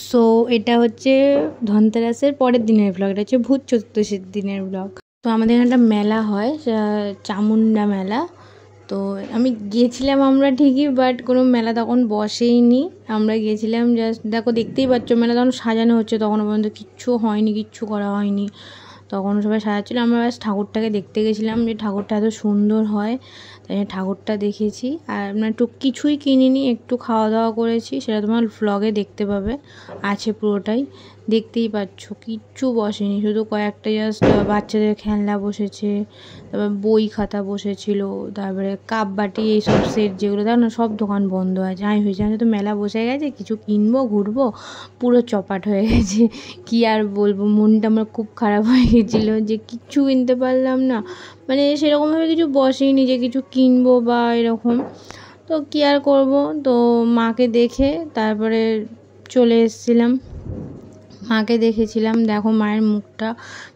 So এটা হচ্ছে ধনতেরাসের পরের দিনের ব্লগ, এটা হচ্ছে ভূত চতুর্দশীর দিনের ব্লগ। তো আমাদের এখানে একটা মেলা হয়, চামুন্ডা মেলা। তো আমি গিয়েছিলাম আমরা ঠিকই, বাট কোনো মেলা তখন বসেইনি। আমরা গিয়েছিলাম জাস্ট, দেখো দেখতেই পাচ্ছ মেলা তখন সাজানো হচ্ছে, তখনও পর্যন্ত কিচ্ছু হয়নি, কিচ্ছু করা হয়নি। তখন সবাই সাজাচ্ছিলো, আমরা ব্যাস ঠাকুরটাকে দেখতে গেছিলাম যে ঠাকুরটা এত সুন্দর হয়, তাই ঠাকুরটা দেখেছি। আর আমরা একটু কিছুই কিনিনি, একটু খাওয়া দাওয়া করেছি, সেটা তোমার ভ্লগে দেখতে পাবে, আছে পুরোটাই, দেখতেই পাচ্ছ। কিচ্ছু বসেনি, শুধু কয়েকটা জাস্ট বাচ্চাদের খেলনা বসেছে, তারপর বই খাতা বসেছিল, তারপরে কাপ বাটি এইসব সেট যেগুলো দেখো না, সব দোকান বন্ধ আছে। আমি ভেবেছিলাম তো মেলা বসে গেছে, কিছু কিনবো ঘুরবো, পুরো চপাট হয়ে গেছে। কি আর বলবো, মনটা আমার খুব খারাপ হয়ে গেছিলো যে কিচ্ছু কিনতে পারলাম না, মানে সেরকমভাবে কিছু বসেইনি যে কিছু কিনবো বা এরকম। তো কী আর করবো, তো মাকে দেখে তারপরে চলে এসেছিলাম। মাকে দেখেছিলাম, দেখো মায়ের মুখটা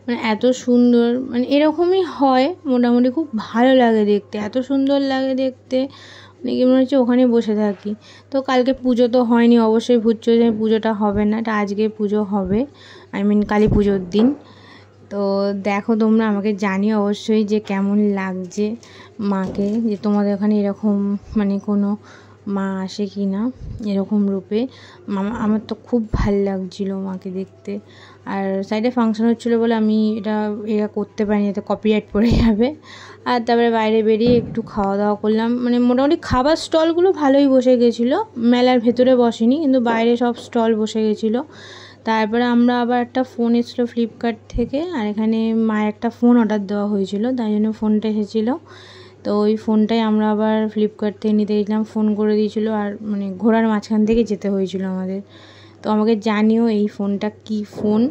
মানে এত সুন্দর, মানে এরকমই হয় মোটামুটি, খুব ভালো লাগে দেখতে, এত সুন্দর লাগে দেখতে, মানে কি মনে হচ্ছে ওখানে বসে থাকি। তো কালকে পুজো তো হয়নি, অবশ্যই ভূত চতুর্দশীর পুজোটা হবে না, এটা আজকে পুজো হবে, কালী পুজোর দিন। তো দেখো তোমরা আমাকে জানিও অবশ্যই যে কেমন লাগছে মাকে, যে তোমাদের ওখানে এরকম মানে কোনো মা আসে কি না এরকম রূপে। আমার তো খুব ভাল লাগছিলো মাকে দেখতে। আর সাইডে ফাংশন হচ্ছিলো বলে আমি এটা করতে পারিনি, এতে কপিরাইট পড়ে যাবে। আর তারপরে বাইরে বেরিয়ে একটু খাওয়া দাওয়া করলাম, মানে মোটামুটি খাবার স্টলগুলো ভালোই বসে গেছিলো, মেলার ভেতরে বসেনি কিন্তু বাইরে সব স্টল বসে গেছিলো। তারপরে আমরা আবার একটা ফোন এসেছিলো ফ্লিপকার্ট থেকে, আর এখানে মায়ের একটা ফোন অর্ডার দেওয়া হয়েছিল, তাই জন্য ফোনটা এসেছিলো। তো ওই ফোনটাই আমরা আবার ফ্লিপকার্ট থেকে নিতে গেছিলাম, ফোন করে দিয়েছিলো, আর মানে ঘোড়ার মাঝখান থেকে যেতে হয়েছিল আমাদের। তো আমাকে জানিও এই ফোনটা কি ফোন,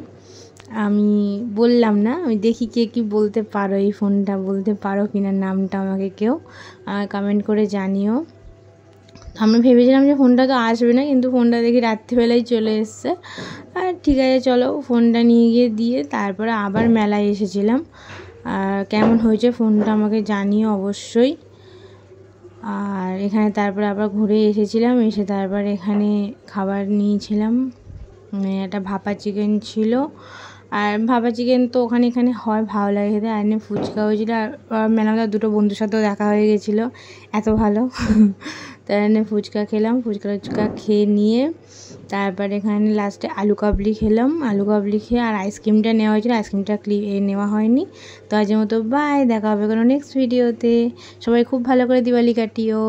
আমি বললাম না, আমি দেখি কে কি বলতে পারো, এই ফোনটা বলতে পারো কিনা নামটা, আমাকে কেউ কমেন্ট করে জানিও। আমরা ভেবেছিলাম যে ফোনটা তো আসবে না, কিন্তু ফোনটা দেখি রাত্রিবেলায় চলে এসছে। আর ঠিক আছে চলো, ফোনটা নিয়ে গিয়ে দিয়ে তারপরে আবার মেলায় এসেছিলাম। আর কেমন হয়েছে ফোনটা আমাকে জানিও অবশ্যই। আর এখানে তারপরে আবার ঘুরে এসেছিলাম, এসে তারপর এখানে খাবার নিয়েছিলাম, একটা ভাপা চিকেন ছিল। আর ভাপা চিকেন তো এখানে হয়, ভালো লাগে খেতে। আর এনে ফুচকা হয়েছিলো, আর মেলাতে দুটো বন্ধুর সাথেও দেখা হয়ে গেছিলো, এত ভালো। তার এনে ফুচকা খেলাম, ফুচকা খেয়ে নিয়ে তারপর এখানে লাস্টে আলু কাবলি খেলাম, আলু কাবলি খেয়ে আর আইসক্রিমটা নেওয়া হয়েছিলো, আইসক্রিমটা নেওয়া হয়নি। তো আজকের মতো বাই, দেখা হবে কোনো নেক্সট ভিডিওতে। সবাই খুব ভালো করে দিওয়ালি কাটিও।